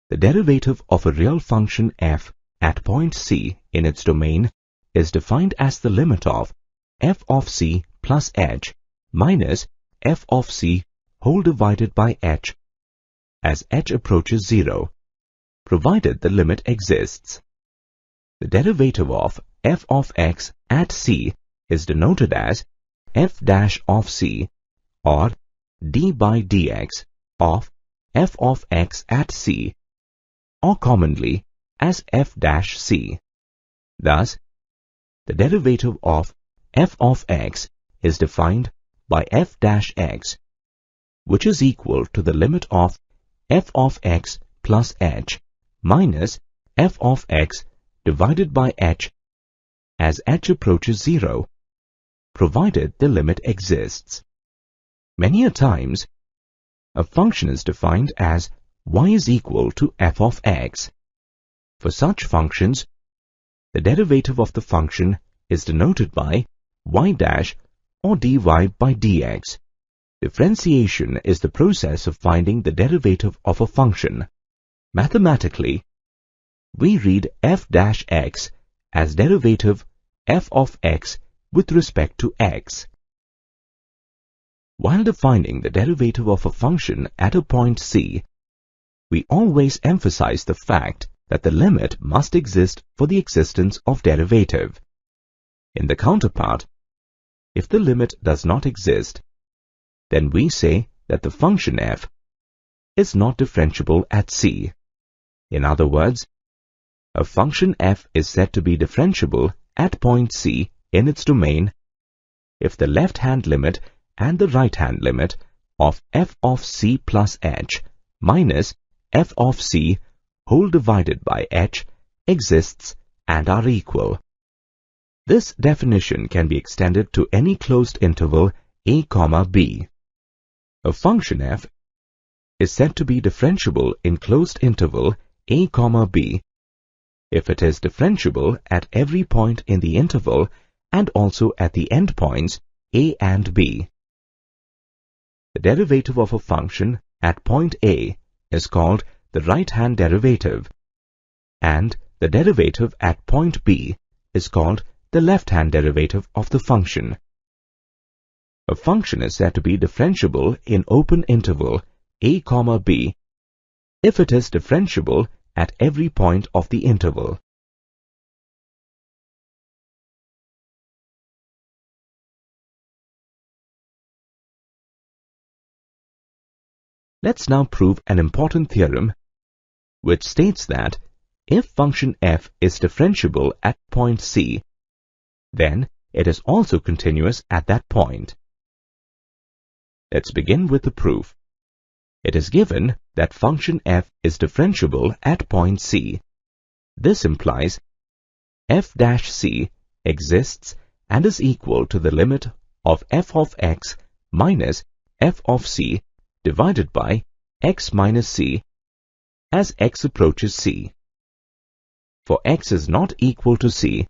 The derivative of a real function f at point C in its domain is defined as the limit of f of c plus h minus f of c whole divided by h as h approaches 0, provided the limit exists. The derivative of f of x at c is denoted as f dash of c, or d by dx of f of x at c, or commonly as f dash c. Thus, the derivative of f of x is defined by f dash x, which is equal to the limit of f of x plus h minus f of x divided by h as h approaches 0, provided the limit exists. Many a times, a function is defined as y is equal to f of x. For such functions, the derivative of the function is denoted by y dash or dy by dx. Differentiation is the process of finding the derivative of a function. Mathematically, we read f dash x as derivative f of x with respect to x. While defining the derivative of a function at a point C, we always emphasize the fact that the limit must exist for the existence of derivative. In the counterpart, if the limit does not exist, then we say that the function f is not differentiable at C. In other words, a function f is said to be differentiable at point C in its domain if the left-hand limit and the right-hand limit of f of c plus h minus f of c whole divided by h exists and are equal. This definition can be extended to any closed interval a comma b. A function f is said to be differentiable in closed interval a comma b if it is differentiable at every point in the interval and also at the endpoints a and b. The derivative of a function at point A is called the right-hand derivative, and the derivative at point B is called the left-hand derivative of the function. A function is said to be differentiable in open interval a comma b if it is differentiable at every point of the interval. Let's now prove an important theorem which states that if function f is differentiable at point C, then it is also continuous at that point. Let's begin with the proof. It is given that function f is differentiable at point C. This implies f dash c exists and is equal to the limit of f of x minus f of c divided by x minus c as x approaches c. For x is not equal to c,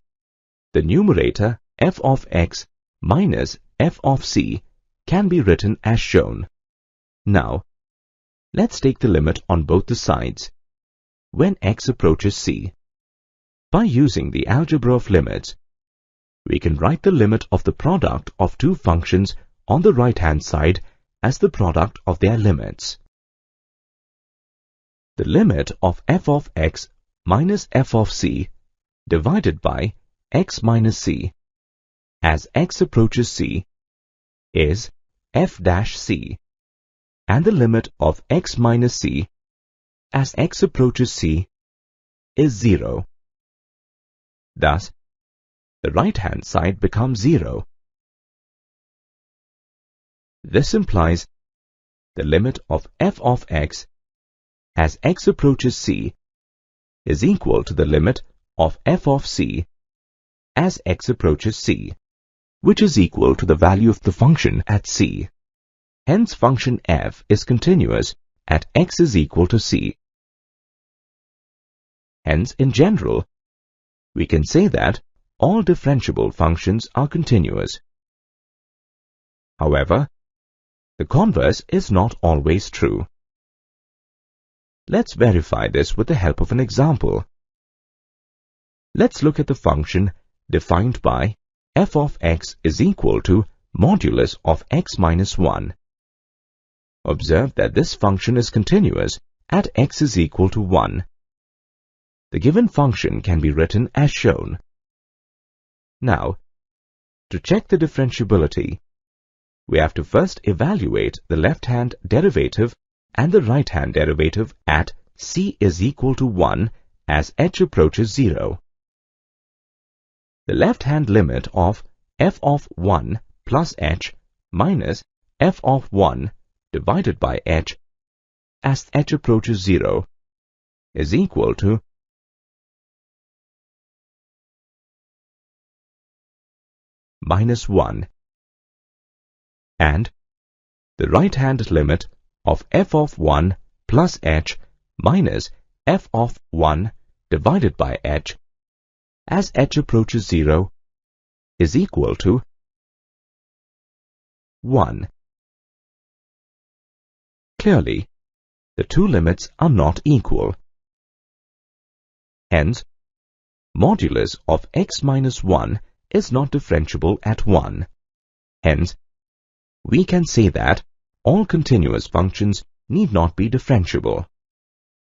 the numerator f of x minus f of c can be written as shown. Now, let's take the limit on both the sides when x approaches c. By using the algebra of limits, we can write the limit of the product of two functions on the right-hand side as the product of their limits. The limit of f of x minus f of c divided by x minus c as x approaches c is f dash c, and the limit of x minus c as x approaches c is 0. Thus, the right-hand side becomes 0. This implies the limit of f of x as x approaches c is equal to the limit of f of c as x approaches c, which is equal to the value of the function at c. Hence, function f is continuous at x is equal to c. Hence, in general, we can say that all differentiable functions are continuous. However, the converse is not always true. Let's verify this with the help of an example. Let's look at the function defined by f of x is equal to modulus of x minus 1. Observe that this function is continuous at x is equal to 1. The given function can be written as shown. Now, to check the differentiability, we have to first evaluate the left-hand derivative and the right-hand derivative at c is equal to 1 as h approaches 0. The left-hand limit of f of 1 plus h minus f of 1 divided by h as h approaches 0 is equal to minus 1, and the right-hand limit of f of 1 plus h minus f of 1 divided by h as h approaches 0 is equal to 1. Clearly, the two limits are not equal. Hence, modulus of x minus 1 is not differentiable at 1. Hence, we can say that all continuous functions need not be differentiable.